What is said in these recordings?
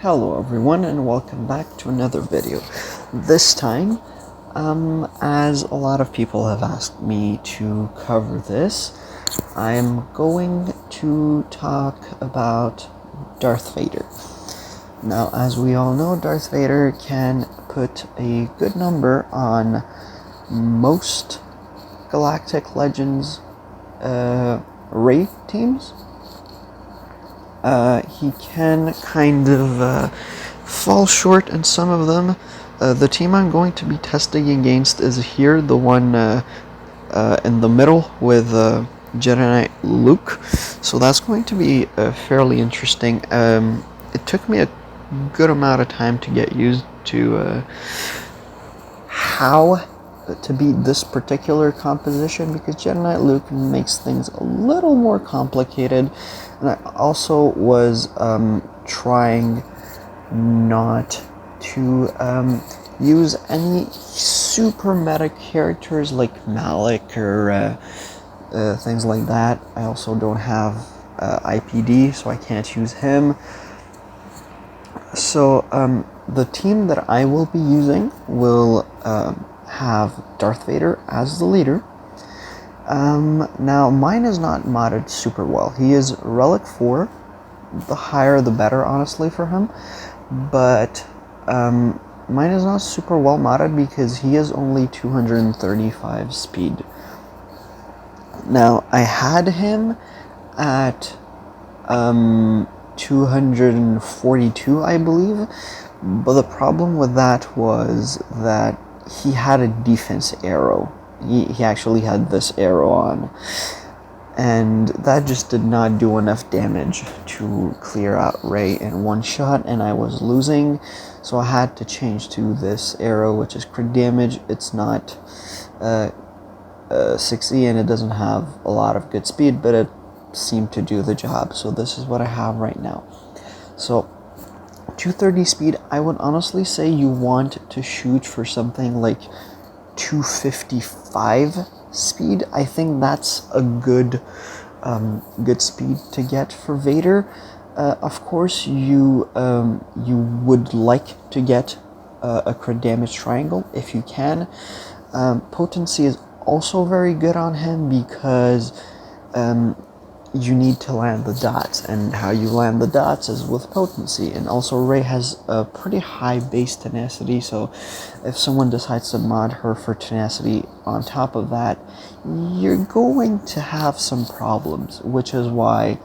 Hello everyone and welcome back to another video. This time, as a lot of people have asked me to cover this, I'm going to talk about Darth Vader. Now, as we all know, Darth Vader can put a good number on most Galactic Legends raid teams. He can kind of fall short in some of them. The team I'm going to be testing against is here, the one in the middle with Jedi Knight Luke. So that's going to be fairly interesting. It took me a good amount of time to get used to how to beat this particular composition, because Jedi Knight Luke makes things a little more complicated. And I also was trying not to use any super meta characters like Malik or things like that. I also don't have IPD, so I can't use him. So the team that I will be using will have Darth Vader as the leader. Now mine is not modded super well. He is Relic 4, the higher the better honestly for him, but mine is not super well modded because he is only 235 speed. Now I had him at 242 I believe, but the problem with that was that he had a defense arrow. He actually had this arrow on, and that just did not do enough damage to clear out Rey in one shot, and I was losing, so I had to change to this arrow, which is crit damage. It's not 60 and it doesn't have a lot of good speed, but it seemed to do the job, so this is what I have right now. So 230 speed, I would honestly say you want to shoot for something like 255 speed. I think that's a good speed to get for Vader. Of course, you would like to get a crit damage triangle if you can. Potency is also very good on him because you need to land the dots, and how you land the dots is with potency. And also Rey has a pretty high base tenacity, so if someone decides to mod her for tenacity on top of that, you're going to have some problems, which is why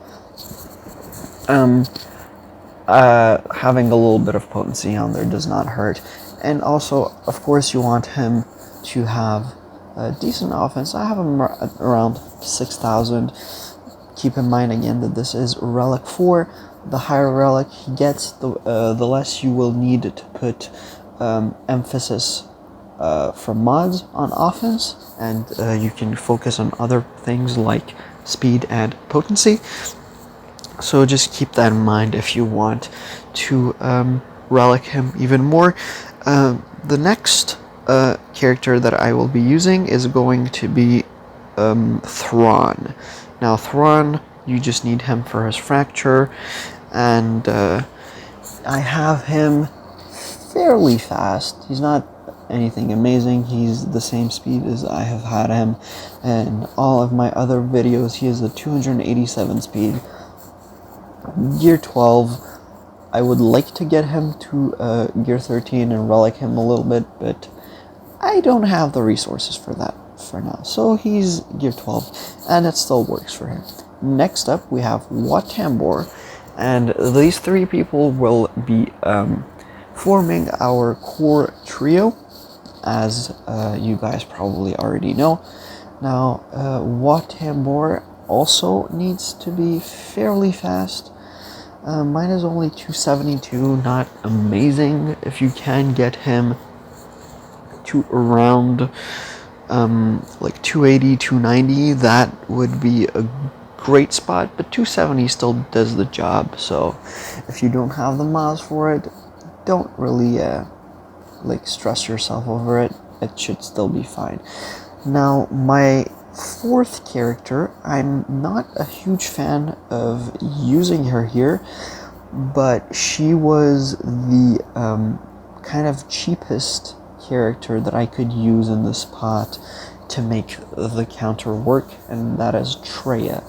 having a little bit of potency on there does not hurt. And also, of course, you want him to have a decent offense. I have him at around 6,000. Keep in mind again that this is Relic 4. The higher Relic he gets, the less you will need to put emphasis from mods on offense, and you can focus on other things like speed and potency. So just keep that in mind if you want to relic him even more. The next character that I will be using is going to be Thrawn. Now Thrawn, you just need him for his fracture, and I have him fairly fast. He's not anything amazing. He's the same speed as I have had him in all of my other videos. He is a 287 speed. Gear 12. I would like to get him to Gear 13 and relic him a little bit, but I don't have the resources for that for now. So he's Gear 12, and it still works for him. Next up, we have Wat Tambor, and these three people will be forming our core trio, as you guys probably already know. Now, Wat Tambor also needs to be fairly fast. Mine is only 272, not amazing. If you can get him to around like 280, 290, that would be a great spot, but 270 still does the job. So if you don't have the mods for it, don't really like stress yourself over it. It should still be fine. Now my fourth character, I'm not a huge fan of using her here, but she was the kind of cheapest character that I could use in this pot to make the counter work, and that is Traya.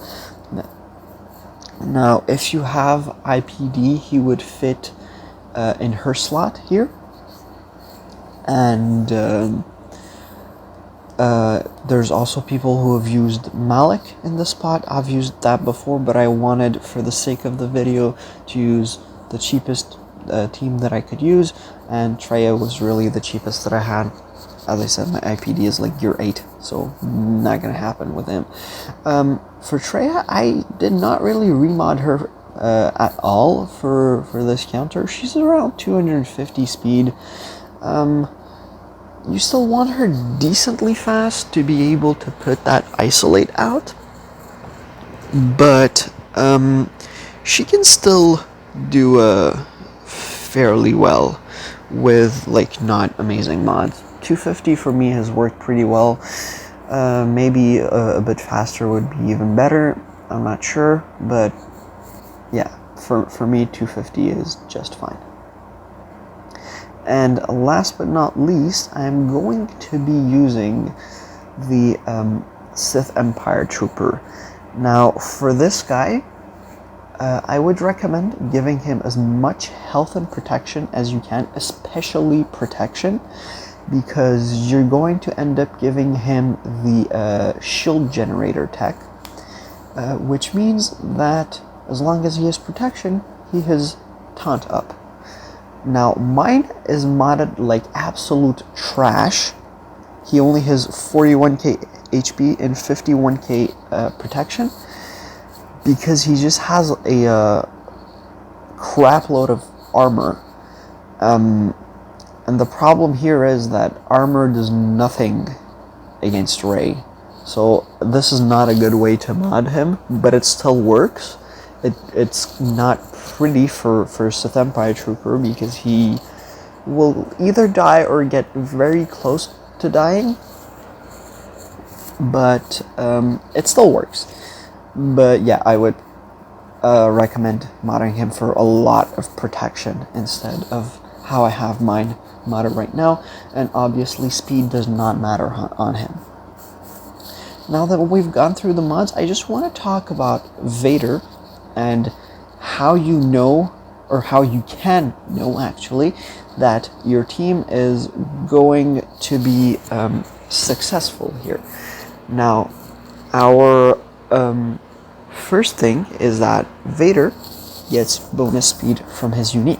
Now, if you have IPD, he would fit in her slot here, and there's also people who have used Malik in this spot. I've used that before, but I wanted, for the sake of the video, to use the cheapest team that I could use, and Traya was really the cheapest that I had. As I said, my IPD is like gear 8, so not gonna happen with him. For Traya, I did not really remod her at all for this counter. She's around 250 speed. You still want her decently fast to be able to put that isolate out, but she can still do fairly well with like not amazing mods. 250 for me has worked pretty well. Maybe a bit faster would be even better. I'm not sure, but yeah, for me 250 is just fine. And last but not least, I'm going to be using the Sith Empire Trooper. Now, for this guy, I would recommend giving him as much health and protection as you can, especially protection, because you're going to end up giving him the shield generator tech, which means that as long as he has protection, he has taunt up. Now, mine is modded like absolute trash. He only has 41k HP and 51k protection, because he just has a crap load of armor. And the problem here is that armor does nothing against Rey. So this is not a good way to mod him, but it still works. It's not pretty for Sith Empire Trooper, because he will either die or get very close to dying. But it still works. But yeah, I would recommend modding him for a lot of protection instead of how I have mine modded right now, and obviously speed does not matter on him. Now that we've gone through the mods, I just want to talk about Vader and how you know, or how you can know actually, that your team is going to be successful here. Now, our first thing is that Vader gets bonus speed from his unique.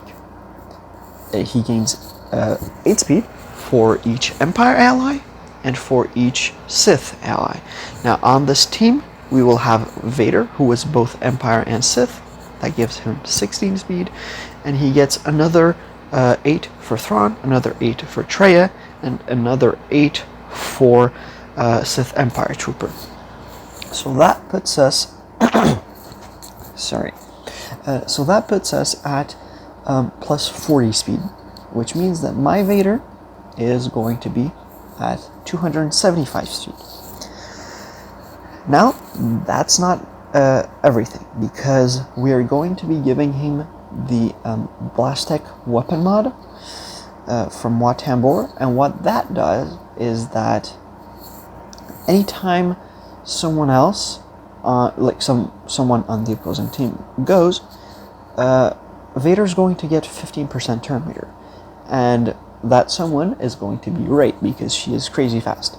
He gains 8 speed for each Empire ally and for each Sith ally. Now on this team, we will have Vader, who is both Empire and Sith. That gives him 16 speed, and he gets another 8 for Thrawn, another 8 for Traya, and another 8 for Sith Empire Trooper. So that puts us so that puts us at plus 40 speed, which means that my Vader is going to be at 275 speed. Now, that's not everything, because we are going to be giving him the Blastech weapon mod from Wat Tambor, and what that does is that anytime someone else, someone on the opposing team goes, Vader's going to get 15% turn meter, and that someone is going to be Rey, because she is crazy fast.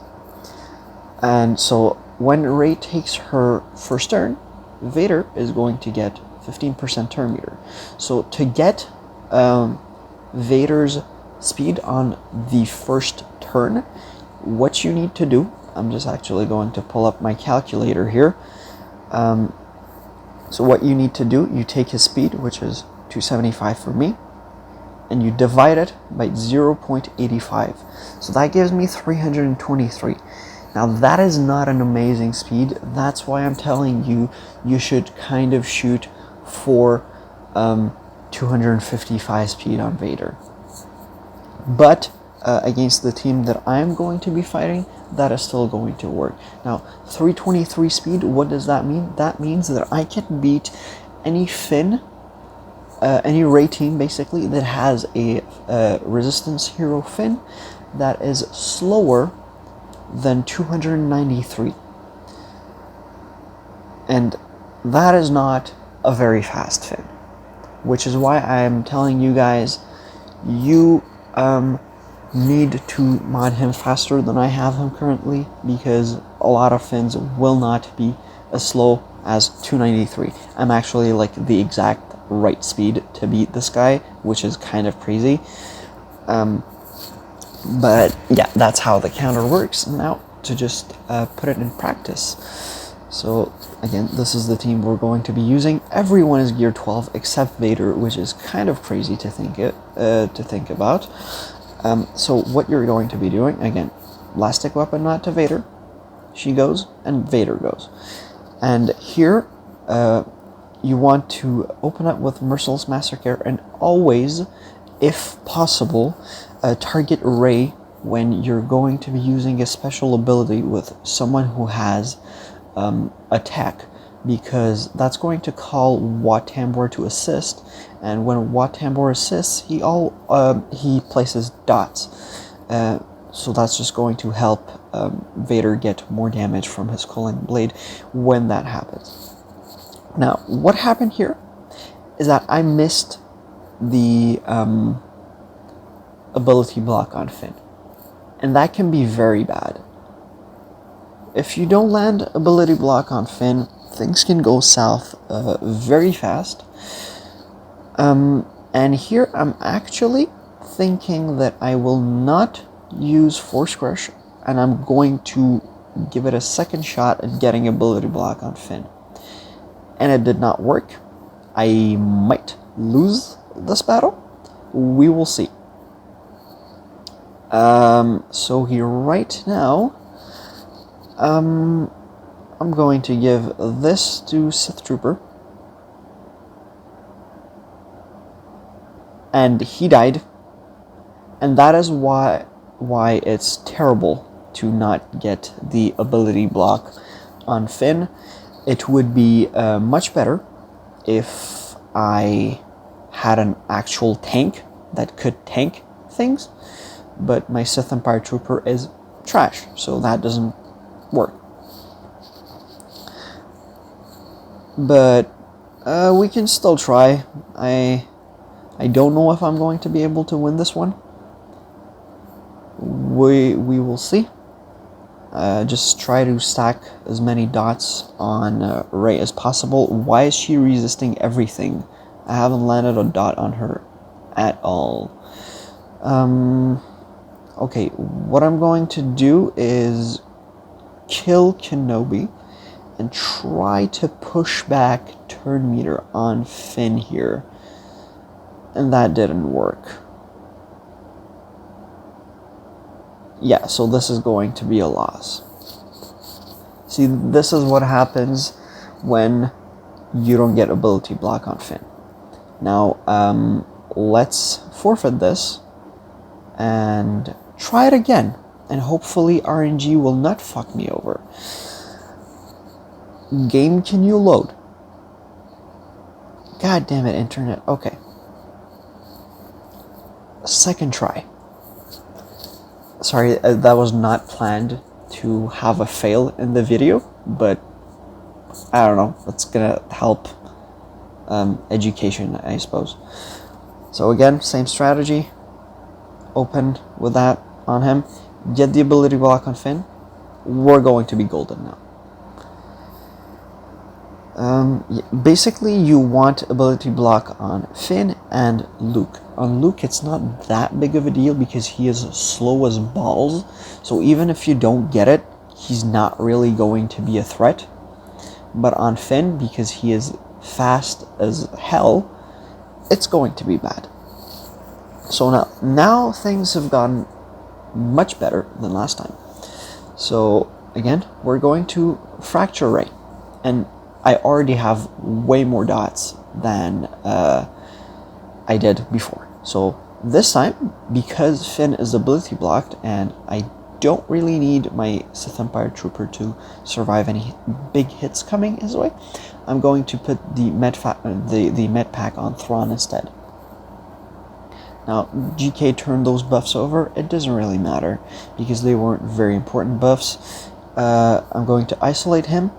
And so when Rey takes her first turn, Vader is going to get 15% turn meter. So to get Vader's speed on the first turn, what you need to do, I'm just actually going to pull up my calculator here. So what you need to do, you take his speed, which is 275 for me, and you divide it by 0.85. So that gives me 323. Now that is not an amazing speed. That's why I'm telling you, you should kind of shoot for 255 speed on Vader. But against the team that I'm going to be fighting, that is still going to work. Now, 323 speed, what does that mean? That means that I can beat any Finn any Ray team basically that has a resistance hero Finn that is slower than 293, and that is not a very fast Finn, which is why I'm telling you guys, you need to mod him faster than I have him currently, because a lot of Finns will not be as slow as 293. I'm actually like the exact right speed to beat this guy, which is kind of crazy. But yeah, that's how the counter works. Now to just put it in practice. So again, this is the team we're going to be using. Everyone is gear 12 except Vader, which is kind of crazy to think about. So what you're going to be doing, again, last stick weapon nod to Vader. She goes, and Vader goes. And here, you want to open up with Merciless Massacre, and always, if possible, target Rey when you're going to be using a special ability with someone who has attack, because that's going to call Wat Tambor to assist, and when Wat Tambor assists, he places dots. So that's just going to help Vader get more damage from his Culling Blade when that happens. Now, what happened here is that I missed the ability block on Finn, and that can be very bad. If you don't land ability block on Finn, things can go south very fast. And here I'm actually thinking that I will not use Force Crush, and I'm going to give it a second shot at getting ability block on Finn. And it did not work. I might lose this battle. We will see. So here right now, I'm going to give this to Sith Trooper. And he died. And that is why it's terrible to not get the ability block on Finn. It would be much better if I had an actual tank that could tank things, but my Sith Empire Trooper is trash, so that doesn't work. But we can still try. I don't know if I'm going to be able to win this one. We will see. Just try to stack as many dots on Rey as possible. Why is she resisting everything? I haven't landed a dot on her at all. Okay, what I'm going to do is kill Kenobi and try to push back turn meter on Finn here. And that didn't work. Yeah, so this is going to be a loss. See, this is what happens when you don't get ability block on Finn. Now, let's forfeit this and try it again. And hopefully RNG will not fuck me over. Game, can you load? God damn it, internet. Okay. Second try. Sorry, that was not planned to have a fail in the video, but I don't know, it's gonna help education, I suppose. So again, same strategy. Open with that on him. Get the ability block on Finn. We're going to be golden now. Basically, you want ability block on Finn and Luke. On Luke, it's not that big of a deal because he is slow as balls. So even if you don't get it, he's not really going to be a threat. But on Finn, because he is fast as hell, it's going to be bad. So now things have gotten much better than last time. So again, we're going to fracture Rey, and I already have way more dots than I did before. So this time, because Finn is ability blocked and I don't really need my Sith Empire Trooper to survive any big hits coming his way, I'm going to put the med pack on Thrawn instead. Now, GK turned those buffs over. It doesn't really matter because they weren't very important buffs. I'm going to isolate him,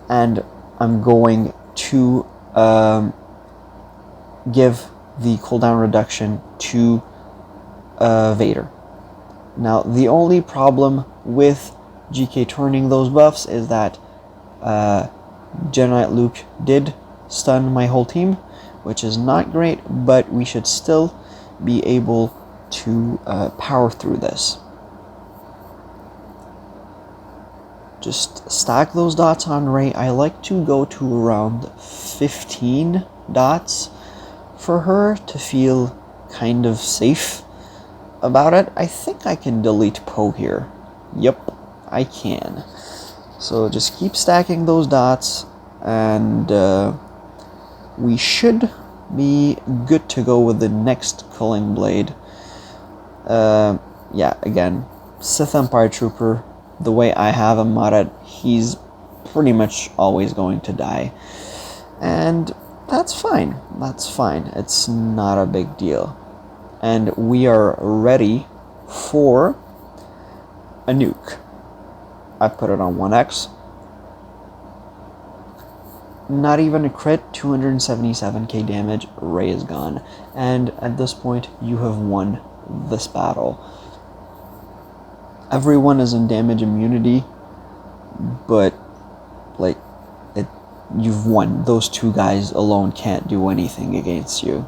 and I'm going to give the cooldown reduction to Vader. Now, the only problem with GK turning those buffs is that Jedi Knight Luke did stun my whole team, which is not great, but we should still be able to power through this. Just stack those dots on Rey. I like to go to around 15 dots for her to feel kind of safe about it. I think I can delete Poe here. Yep, I can. So just keep stacking those dots, and we should be good to go with the next Culling Blade. Yeah, again, Sith Empire Trooper, the way I have him modded, he's pretty much always going to die. And that's fine. That's fine. It's not a big deal. And we are ready for a nuke. I put it on 1x. Not even a crit, 277k damage, Rey is gone. And at this point, you have won this battle. Everyone is in damage immunity, but like, you've won. Those two guys alone can't do anything against you,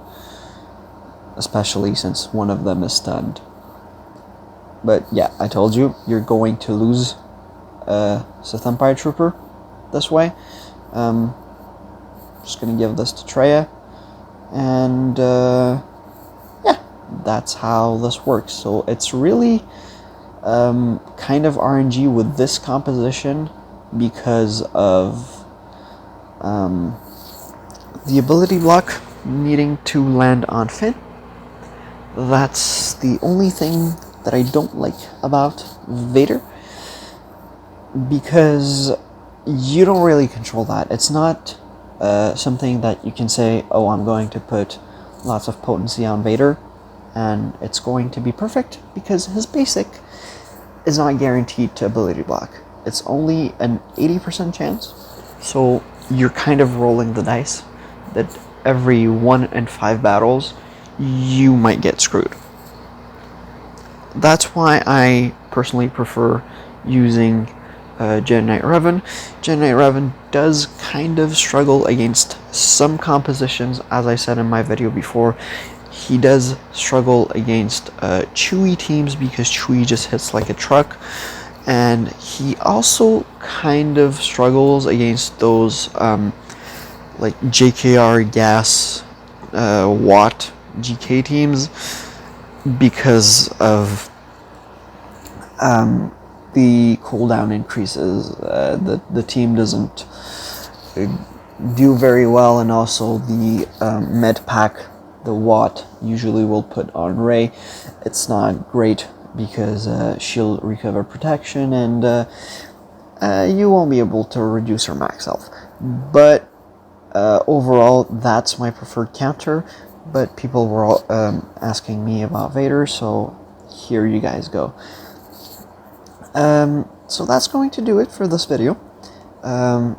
especially since one of them is stunned. But yeah, I told you, you're going to lose Sith Empire Trooper this way. Just gonna give this to Traya, and yeah, that's how this works. So it's really kind of RNG with this composition because of the ability block needing to land on Finn. That's the only thing that I don't like about Vader, because you don't really control that. It's not something that you can say, oh, I'm going to put lots of potency on Vader and it's going to be perfect, because his basic is not guaranteed to ability block. It's only an 80% chance, so you're kind of rolling the dice that every 1 in 5 battles you might get screwed. That's why I personally prefer using Jedi Knight Revan. Jedi Knight Revan does kind of struggle against some compositions, as I said in my video before. He does struggle against Chewie teams because Chewie just hits like a truck, and he also kind of struggles against those like JKR gas Watt GK teams because of the cooldown increases. The team doesn't do very well, and also the med pack, the Watt, usually will put on Rey. It's not great because she'll recover protection, and you won't be able to reduce her max health. But overall, that's my preferred counter. But people were all asking me about Vader, so here you guys go. So that's going to do it for this video.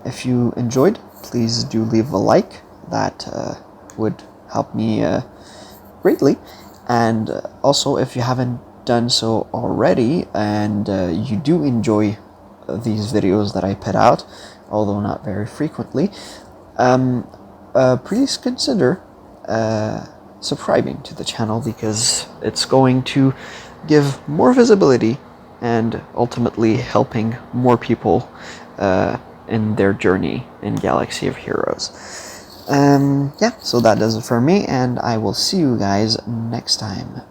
If you enjoyed, please do leave a like. That would help me greatly. And also, if you haven't done so already and you do enjoy these videos that I put out, although not very frequently, please consider subscribing to the channel, because it's going to give more visibility and ultimately helping more people in their journey in Galaxy of Heroes. Yeah, so that does it for me, and I will see you guys next time.